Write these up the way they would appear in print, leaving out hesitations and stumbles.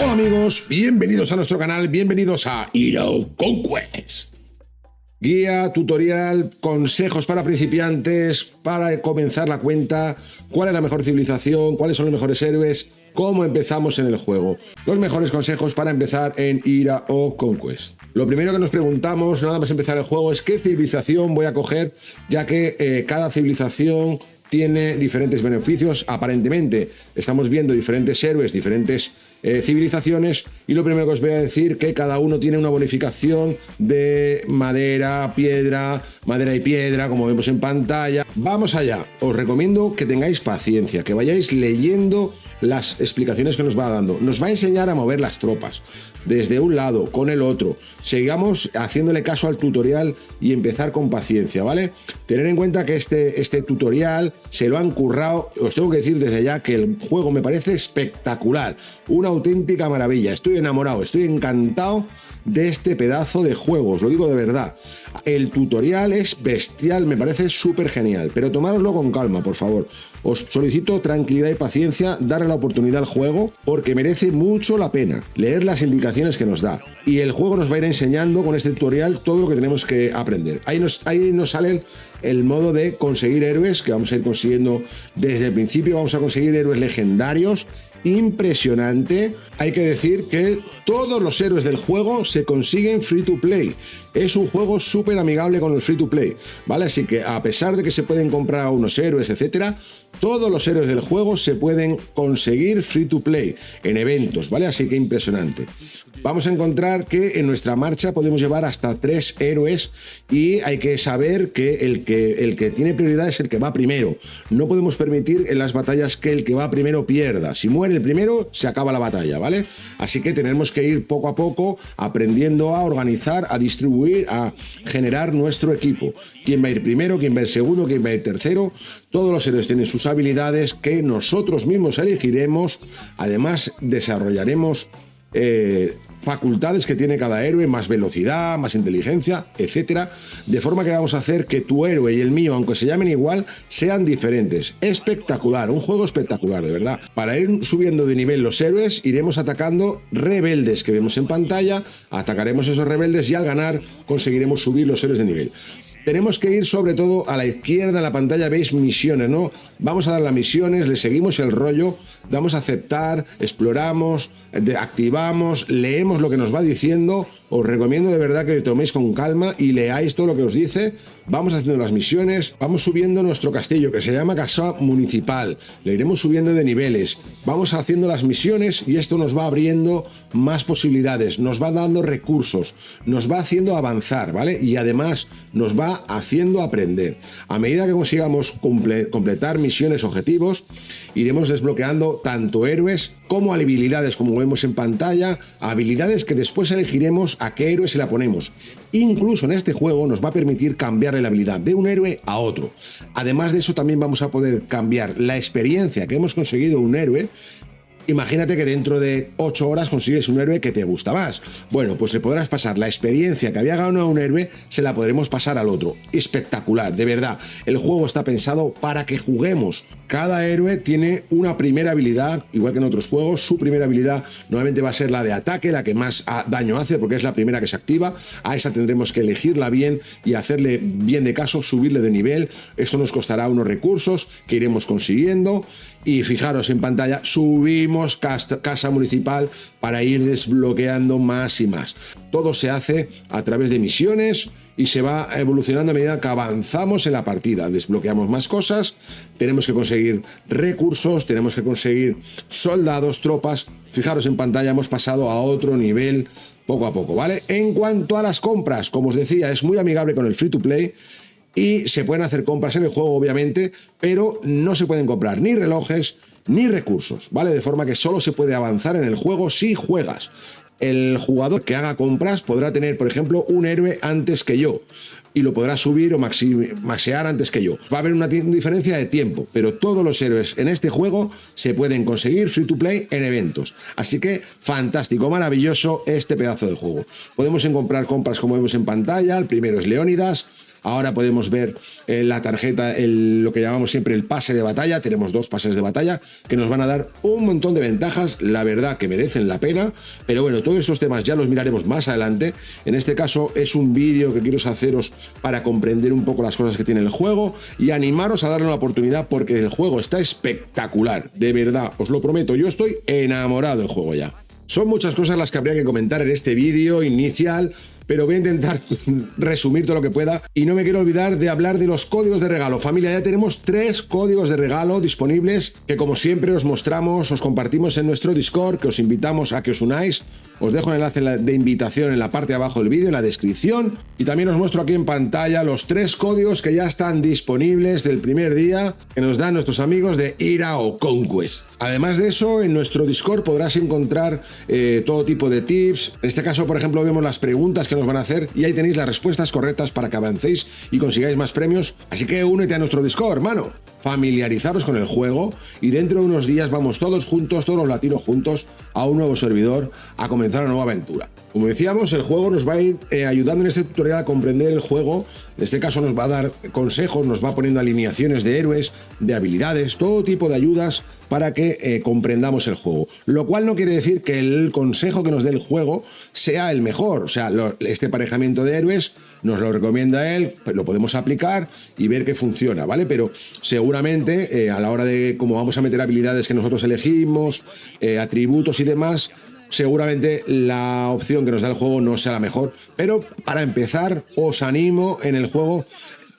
Hola amigos, bienvenidos a nuestro canal, bienvenidos a Hero Conquest. Guía, tutorial, consejos para principiantes, para comenzar la cuenta, cuál es la mejor civilización, cuáles son los mejores héroes, cómo empezamos en el juego. Los mejores consejos para empezar en Hero Conquest. Lo primero que nos preguntamos, nada más empezar el juego, es qué civilización voy a coger, ya que cada civilización tiene diferentes beneficios. Aparentemente estamos viendo diferentes héroes, diferentes civilizaciones, y lo primero que os voy a decir que cada uno tiene una bonificación de madera, piedra, madera y piedra, como vemos en pantalla. Vamos allá, os recomiendo que tengáis paciencia, que vayáis leyendo las explicaciones que nos va dando. Nos va a enseñar a mover las tropas desde un lado con el otro. Sigamos haciéndole caso al tutorial y empezar con paciencia, ¿vale? Tener en cuenta que este tutorial se lo han currado. Os tengo que decir desde ya que el juego me parece espectacular, una auténtica maravilla. Estoy enamorado, estoy encantado de este pedazo de juego, os lo digo de verdad. El tutorial es bestial, me parece súper genial, pero tomároslo con calma, por favor. Os solicito tranquilidad y paciencia, darle la oportunidad al juego, porque merece mucho la pena leer las indicaciones que nos da. Y el juego nos va a ir enseñando con este tutorial todo lo que tenemos que aprender. Ahí nos salen el modo de conseguir héroes, que vamos a ir consiguiendo desde el principio. Vamos a conseguir héroes legendarios, impresionante. Hay que decir que todos los héroes del juego se consiguen free to play. Es un juego súper amigable con el free to play, ¿vale? Así que a pesar de que se pueden comprar unos héroes, etcétera, todos los héroes del juego se pueden conseguir free to play en eventos, ¿vale? Así que impresionante. Vamos a encontrar que en nuestra marcha podemos llevar hasta 3 héroes, y hay que saber que el que tiene prioridad es el que va primero. No podemos permitir en las batallas que el que va primero pierda. Si muere el primero, se acaba la batalla, ¿vale? Así que tenemos que ir poco a poco aprendiendo a organizar, a distribuir, a generar nuestro equipo. ¿Quién va a ir primero? ¿Quién va a ir segundo? ¿Quién va a ir tercero? Todos los héroes tienen sus habilidades que nosotros mismos elegiremos. Además, desarrollaremos facultades que tiene cada héroe, más velocidad, más inteligencia, etcétera, de forma que vamos a hacer que tu héroe y el mío, aunque se llamen igual, sean diferentes. Espectacular, un juego espectacular, de verdad. Para ir subiendo de nivel los héroes, iremos atacando rebeldes que vemos en pantalla, atacaremos esos rebeldes y al ganar conseguiremos subir los héroes de nivel. Tenemos que ir sobre todo a la izquierda en la pantalla, veis misiones, ¿no? Vamos a dar las misiones, le seguimos el rollo, damos a aceptar, exploramos, activamos, leemos lo que nos va diciendo. Os recomiendo de verdad que toméis con calma y leáis todo lo que os dice. Vamos haciendo las misiones, vamos subiendo nuestro castillo, que se llama Casa Municipal. Le iremos subiendo de niveles, vamos haciendo las misiones y esto nos va abriendo más posibilidades, nos va dando recursos, nos va haciendo avanzar, ¿vale? Y además nos va haciendo aprender. A medida que consigamos completar misiones, objetivos, iremos desbloqueando tanto héroes como habilidades, como vemos en pantalla, habilidades que después elegiremos a qué héroe se la ponemos. Incluso en este juego nos va a permitir cambiarle la habilidad de un héroe a otro. Además de eso, también vamos a poder cambiar la experiencia que hemos conseguido un héroe. Imagínate que dentro de 8 horas consigues un héroe que te gusta más. Bueno, pues le podrás pasar la experiencia que había ganado un héroe, se la podremos pasar al otro. Espectacular, de verdad. El juego está pensado para que juguemos. Cada héroe tiene una primera habilidad, igual que en otros juegos. Su primera habilidad normalmente va a ser la de ataque, la que más daño hace, porque es la primera que se activa. A esa tendremos que elegirla bien y hacerle bien de caso, subirle de nivel. Esto nos costará unos recursos que iremos consiguiendo. Y fijaros en pantalla, subimos casa municipal para ir desbloqueando más y más. Todo se hace a través de misiones y se va evolucionando a medida que avanzamos en la partida. Desbloqueamos más cosas, tenemos que conseguir recursos, tenemos que conseguir soldados, tropas. Fijaros en pantalla, hemos pasado a otro nivel poco a poco, ¿vale? En cuanto a las compras, como os decía, es muy amigable con el free to play. Y se pueden hacer compras en el juego, obviamente, pero no se pueden comprar ni relojes ni recursos, ¿vale? De forma que solo se puede avanzar en el juego si juegas. El jugador que haga compras podrá tener, por ejemplo, un héroe antes que yo y lo podrá subir o maxear antes que yo. Va a haber una diferencia de tiempo, pero todos los héroes en este juego se pueden conseguir free to play en eventos. Así que fantástico, maravilloso este pedazo de juego. Podemos comprar compras como vemos en pantalla. El primero es Leónidas. Ahora podemos ver la tarjeta, lo que llamamos siempre el pase de batalla. Tenemos 2 pases de batalla que nos van a dar un montón de ventajas, la verdad que merecen la pena. Pero bueno, todos estos temas ya los miraremos más adelante. En este caso es un vídeo que quiero haceros para comprender un poco las cosas que tiene el juego y animaros a darle una oportunidad porque el juego está espectacular, de verdad, os lo prometo, yo estoy enamorado del juego ya. Son muchas cosas las que habría que comentar en este vídeo inicial, pero voy a intentar resumir todo lo que pueda y no me quiero olvidar de hablar de los códigos de regalo. Familia, ya tenemos 3 códigos de regalo disponibles que como siempre os mostramos, os compartimos en nuestro Discord, que os invitamos a que os unáis. Os dejo el enlace de invitación en la parte de abajo del vídeo, en la descripción, y también os muestro aquí en pantalla los 3 códigos que ya están disponibles del primer día que nos dan nuestros amigos de Hero Conquest. Además de eso, en nuestro Discord podrás encontrar todo tipo de tips. En este caso, por ejemplo, vemos las preguntas que nos van a hacer y ahí tenéis las respuestas correctas para que avancéis y consigáis más premios. Así que únete a nuestro Discord, hermano. Familiarizaros con el juego y dentro de unos días vamos todos juntos, todos los latinos juntos, a un nuevo servidor a comenzar una nueva aventura. Como decíamos, el juego nos va a ir ayudando en este tutorial a comprender el juego. En este caso nos va a dar consejos, nos va poniendo alineaciones de héroes, de habilidades, todo tipo de ayudas para que comprendamos el juego. Lo cual no quiere decir que el consejo que nos dé el juego sea el mejor. O sea, este emparejamiento de héroes nos lo recomienda él, lo podemos aplicar y ver que funciona, ¿vale? Pero seguramente a la hora de cómo vamos a meter habilidades que nosotros elegimos, atributos y demás, seguramente la opción que nos da el juego no sea la mejor, pero para empezar os animo en el juego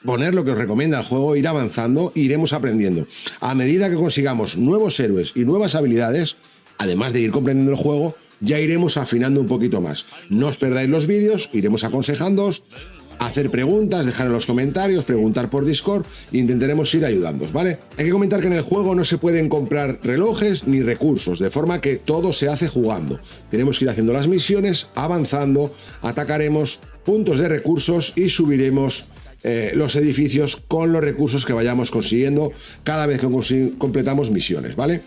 poner lo que os recomienda el juego, ir avanzando, iremos aprendiendo. A medida que consigamos nuevos héroes y nuevas habilidades, además de ir comprendiendo el juego, ya iremos afinando un poquito más. No os perdáis los vídeos, iremos aconsejándoos, hacer preguntas, dejar en los comentarios, preguntar por Discord e intentaremos ir ayudándoos, ¿vale? Hay que comentar que en el juego no se pueden comprar relojes ni recursos, de forma que todo se hace jugando. Tenemos que ir haciendo las misiones, avanzando, atacaremos puntos de recursos y subiremos los edificios con los recursos que vayamos consiguiendo cada vez que completamos misiones, ¿vale?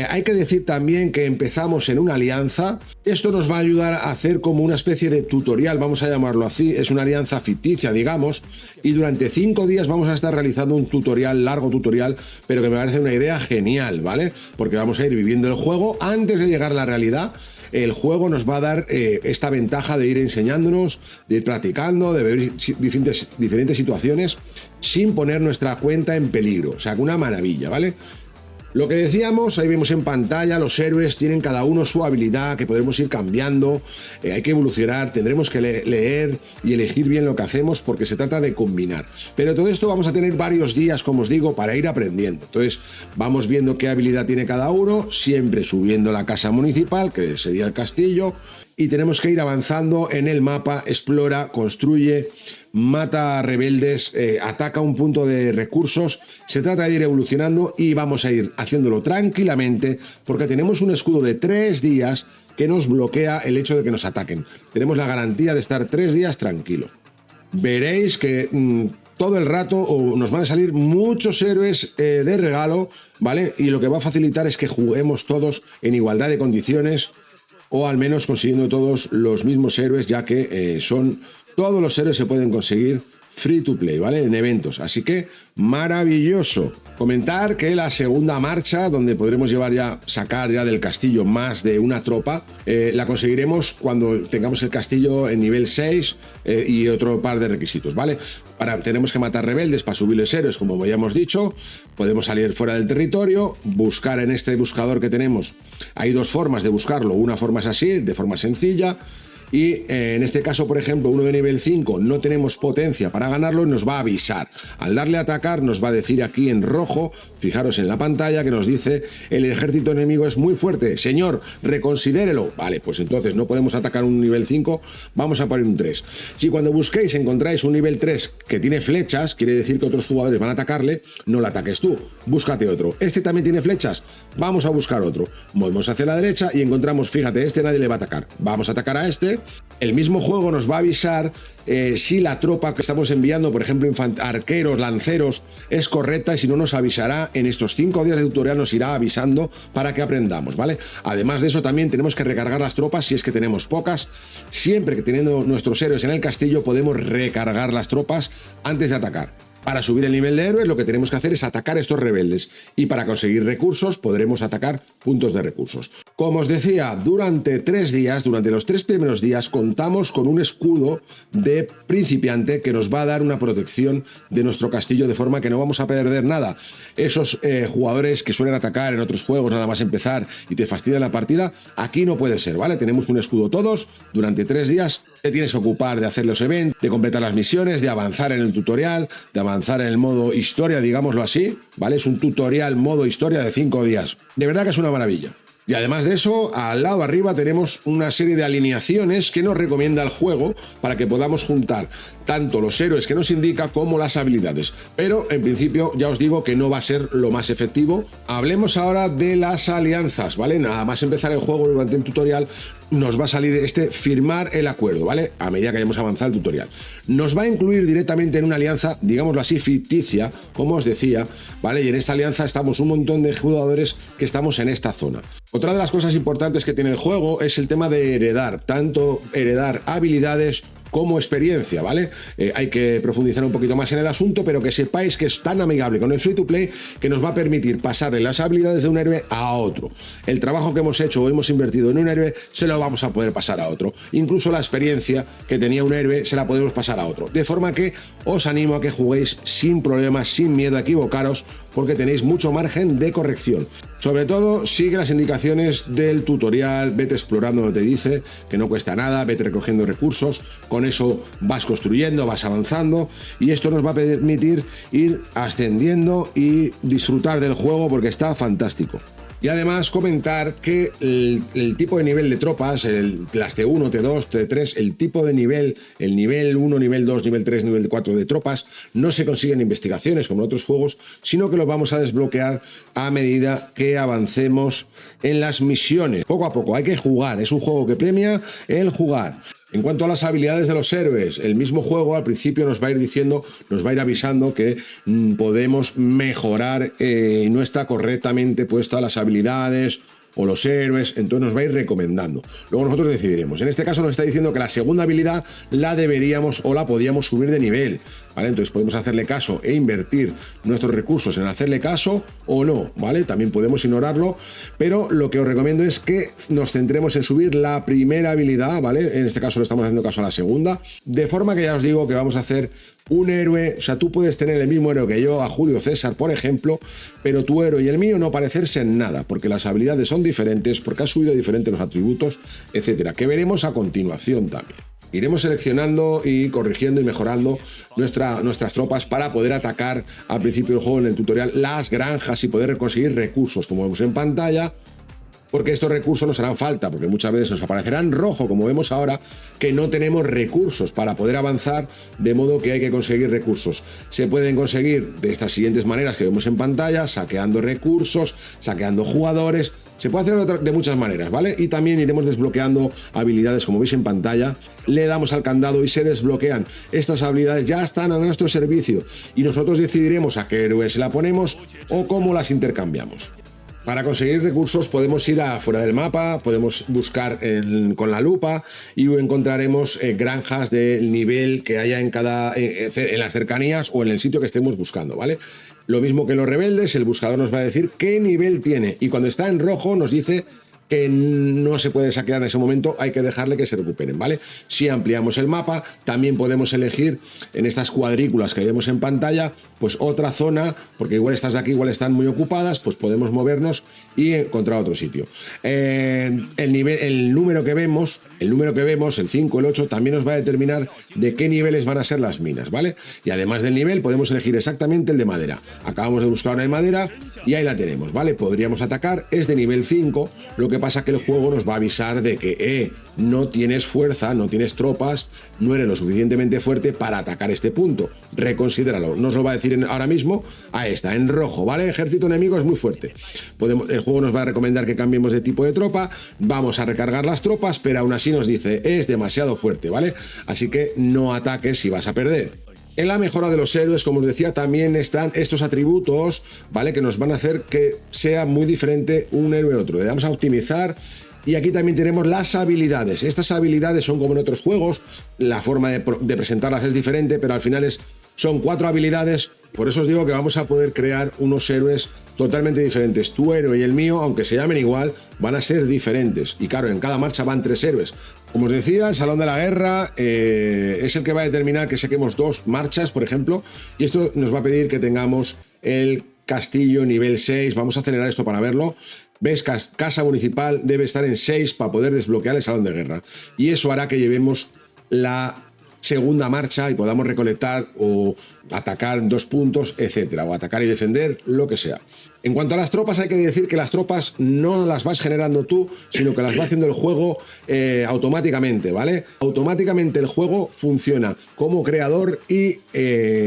Hay que decir también que empezamos en una alianza. Esto nos va a ayudar a hacer como una especie de tutorial, vamos a llamarlo así. Es una alianza ficticia, digamos, y durante 5 días vamos a estar realizando un tutorial, largo tutorial, pero que me parece una idea genial, ¿vale? Porque vamos a ir viviendo el juego antes de llegar a la realidad. El juego nos va a dar esta ventaja de ir enseñándonos, de ir practicando, de ver diferentes situaciones sin poner nuestra cuenta en peligro. O sea, que una maravilla, ¿vale? Lo que decíamos, ahí vemos en pantalla, los héroes tienen cada uno su habilidad que podremos ir cambiando, hay que evolucionar, tendremos que leer y elegir bien lo que hacemos porque se trata de combinar. Pero todo esto vamos a tener varios días, como os digo, para ir aprendiendo. Entonces vamos viendo qué habilidad tiene cada uno, siempre subiendo la casa municipal, que sería el castillo, y tenemos que ir avanzando en el mapa, explora, construye, mata a rebeldes, ataca un punto de recursos. Se trata de ir evolucionando y vamos a ir haciéndolo tranquilamente porque tenemos un escudo de 3 días que nos bloquea el hecho de que nos ataquen. Tenemos la garantía de estar 3 días tranquilo. Veréis que todo el rato nos van a salir muchos héroes de regalo, ¿vale? Y lo que va a facilitar es que juguemos todos en igualdad de condiciones o al menos consiguiendo todos los mismos héroes, ya que todos los héroes se pueden conseguir free to play, ¿vale? En eventos, así que maravilloso. Comentar que la segunda marcha, donde podremos sacar ya del castillo más de una tropa, la conseguiremos cuando tengamos el castillo en nivel 6 y otro par de requisitos, ¿vale? Tenemos que matar rebeldes para subirles héroes, como ya hemos dicho. Podemos salir fuera del territorio, buscar en este buscador que tenemos. Hay 2 formas de buscarlo, una forma es así, de forma sencilla. Y en este caso, por ejemplo, uno de nivel 5 no tenemos potencia para ganarlo y nos va a avisar. Al darle a atacar nos va a decir aquí en rojo, fijaros en la pantalla que nos dice: el ejército enemigo es muy fuerte, señor, reconsidérelo. Vale, pues entonces no podemos atacar un nivel 5, vamos a poner un 3. Si cuando busquéis encontráis un nivel 3 que tiene flechas, quiere decir que otros jugadores van a atacarle, no lo ataques tú, búscate otro. Este también tiene flechas, vamos a buscar otro. Movemos hacia la derecha y encontramos, fíjate, este nadie le va a atacar. Vamos a atacar a este ¿vale? El mismo juego nos va a avisar si la tropa que estamos enviando, por ejemplo, arqueros, lanceros, es correcta, y si no nos avisará en estos 5 días de tutorial, nos irá avisando para que aprendamos, ¿vale? Además de eso, también tenemos que recargar las tropas si es que tenemos pocas. Siempre que teniendo nuestros héroes en el castillo podemos recargar las tropas antes de atacar. Para subir el nivel de héroes lo que tenemos que hacer es atacar a estos rebeldes, y para conseguir recursos podremos atacar puntos de recursos. Como os decía, durante 3 días, durante los 3 primeros días, contamos con un escudo de principiante que nos va a dar una protección de nuestro castillo, de forma que no vamos a perder nada. Esos jugadores que suelen atacar en otros juegos nada más empezar y te fastidian la partida, aquí no puede ser, ¿vale? Tenemos un escudo todos, durante 3 días te tienes que ocupar de hacer los eventos, de completar las misiones, de avanzar en el tutorial, de avanzar en el modo historia, digámoslo así, ¿vale? Es un tutorial modo historia de 5 días. De verdad que es una maravilla. Y además de eso, al lado arriba tenemos una serie de alineaciones que nos recomienda el juego para que podamos juntar tanto los héroes que nos indica como las habilidades. Pero en principio ya os digo que no va a ser lo más efectivo. Hablemos ahora de las alianzas, ¿vale? Nada más empezar el juego durante el tutorial nos va a salir este firmar el acuerdo, ¿vale? A medida que hayamos avanzado el tutorial. Nos va a incluir directamente en una alianza, digámoslo así, ficticia, como os decía, ¿vale? Y en esta alianza estamos un montón de jugadores que estamos en esta zona. Otra de las cosas importantes que tiene el juego es el tema de heredar, tanto heredar habilidades como experiencia, ¿vale? Hay que profundizar un poquito más en el asunto, pero que sepáis que es tan amigable con el free to play que nos va a permitir pasarle las habilidades de un héroe a otro. El trabajo que hemos hecho o hemos invertido en un héroe se lo vamos a poder pasar a otro. Incluso la experiencia que tenía un héroe se la podemos pasar a otro. De forma que os animo a que juguéis sin problemas, sin miedo a equivocaros, porque tenéis mucho margen de corrección. Sobre todo, sigue las indicaciones del tutorial, vete explorando donde te dice, que no cuesta nada, vete recogiendo recursos, con eso vas construyendo, vas avanzando, y esto nos va a permitir ir ascendiendo y disfrutar del juego porque está fantástico. Y además comentar que el tipo de nivel de tropas, las T1, T2, T3, el tipo de nivel, el nivel 1, nivel 2, nivel 3, nivel 4 de tropas, no se consiguen investigaciones como en otros juegos, sino que los vamos a desbloquear a medida que avancemos en las misiones. Poco a poco, hay que jugar, es un juego que premia el jugar. En cuanto a las habilidades de los héroes, el mismo juego al principio nos va a ir diciendo, nos va a ir avisando que podemos mejorar y no está correctamente puesta las habilidades o los héroes, entonces nos va a ir recomendando. Luego nosotros decidiremos. En este caso nos está diciendo que la segunda habilidad la deberíamos o la podíamos subir de nivel, ¿vale? Entonces podemos hacerle caso e invertir nuestros recursos en hacerle caso o no, ¿vale? También podemos ignorarlo, pero lo que os recomiendo es que nos centremos en subir la primera habilidad, ¿vale? En este caso le estamos haciendo caso a la segunda, de forma que ya os digo que vamos a hacer un héroe, o sea, tú puedes tener el mismo héroe que yo, a Julio César, por ejemplo, pero tu héroe y el mío no parecerse en nada, porque las habilidades son diferentes, porque has subido diferentes los atributos, etcétera, que veremos a continuación también. Iremos seleccionando y corrigiendo y mejorando nuestras tropas para poder atacar al principio del juego, en el tutorial, las granjas y poder conseguir recursos, como vemos en pantalla, porque estos recursos nos harán falta, porque muchas veces nos aparecerán rojo, como vemos ahora, que no tenemos recursos para poder avanzar, de modo que hay que conseguir recursos. Se pueden conseguir de estas siguientes maneras que vemos en pantalla, saqueando recursos, saqueando jugadores. Se puede hacer de muchas maneras, ¿vale? Y también iremos desbloqueando habilidades, como veis en pantalla. Le damos al candado y se desbloquean. Estas habilidades ya están a nuestro servicio y nosotros decidiremos a qué héroe se la ponemos o cómo las intercambiamos. Para conseguir recursos podemos ir afuera del mapa, podemos buscar con la lupa y encontraremos granjas del nivel que haya en las cercanías o en el sitio que estemos buscando, ¿vale? Lo mismo que los rebeldes, el buscador nos va a decir qué nivel tiene, y cuando está en rojo nos dice que no se puede saquear en ese momento, hay que dejarle que se recuperen, ¿vale? Si ampliamos el mapa, también podemos elegir en estas cuadrículas que vemos en pantalla, pues otra zona, porque igual estas de aquí igual están muy ocupadas, pues podemos movernos y encontrar otro sitio. El número que vemos, el 5, el 8, también nos va a determinar de qué niveles van a ser las minas, ¿vale? Y además del nivel, podemos elegir exactamente el de madera. Acabamos de buscar una de madera y ahí la tenemos, ¿vale? Podríamos atacar, es de nivel 5, lo que que pasa que el juego nos va a avisar de que no tienes fuerza, no tienes tropas, no eres lo suficientemente fuerte para atacar este punto. Reconsidéralo. No os lo va a decir ahora mismo. Ahí está, en rojo, ¿vale? Ejército enemigo es muy fuerte. El juego nos va a recomendar que cambiemos de tipo de tropa, vamos a recargar las tropas, pero aún así nos dice, es demasiado fuerte, ¿vale? Así que no ataques si vas a perder. En la mejora de los héroes, como os decía, también están estos atributos, ¿vale? Que nos van a hacer que sea muy diferente un héroe a otro. Le damos a optimizar y aquí también tenemos las habilidades. Estas habilidades son como en otros juegos, la forma de presentarlas es diferente, pero al final son 4 habilidades. Por eso os digo que vamos a poder crear unos héroes totalmente diferentes. Tu héroe y el mío, aunque se llamen igual, van a ser diferentes. Y claro, en cada marcha van 3 héroes. Como os decía, el Salón de la Guerra es el que va a determinar que saquemos 2 marchas, por ejemplo, y esto nos va a pedir que tengamos el castillo nivel 6. Vamos a acelerar esto para verlo. ¿Ves? Casa municipal debe estar en 6 para poder desbloquear el Salón de Guerra. Y eso hará que llevemos la segunda marcha y podamos recolectar o atacar 2 puntos, etcétera, o atacar y defender, lo que sea. En cuanto a las tropas, hay que decir que las tropas no las vas generando tú, sino que las va haciendo el juego automáticamente, ¿vale? Automáticamente el juego funciona como creador y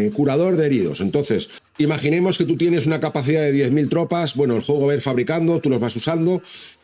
curador de heridos. Entonces, imaginemos que tú tienes una capacidad de 10.000 tropas, bueno, el juego va a ir fabricando, tú los vas usando.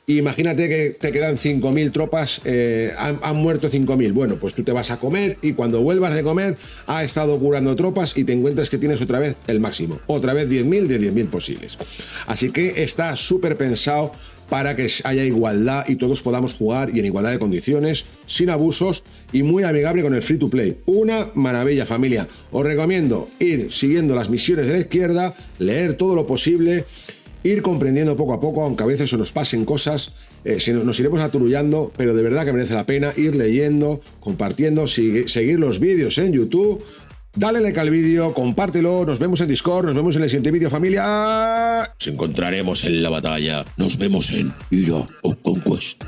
Imagínate que te quedan 5.000 tropas, han muerto 5.000. Bueno, pues tú te vas a comer y cuando vuelvas de comer ha estado curando tropas y te encuentras que tienes otra vez el máximo. Otra vez 10.000 de 10.000 posibles. Así que está súper pensado para que haya igualdad y todos podamos jugar y en igualdad de condiciones, sin abusos y muy amigable con el free to play. Una maravilla, familia. Os recomiendo ir siguiendo las misiones de la izquierda, leer todo lo posible, ir comprendiendo poco a poco, aunque a veces se nos pasen cosas, nos iremos aturullando, pero de verdad que merece la pena ir leyendo, compartiendo, seguir los vídeos en YouTube. Dale like al vídeo, compártelo, nos vemos en Discord, nos vemos en el siguiente vídeo, familia. Nos encontraremos en la batalla. Nos vemos en Hero of Conquest.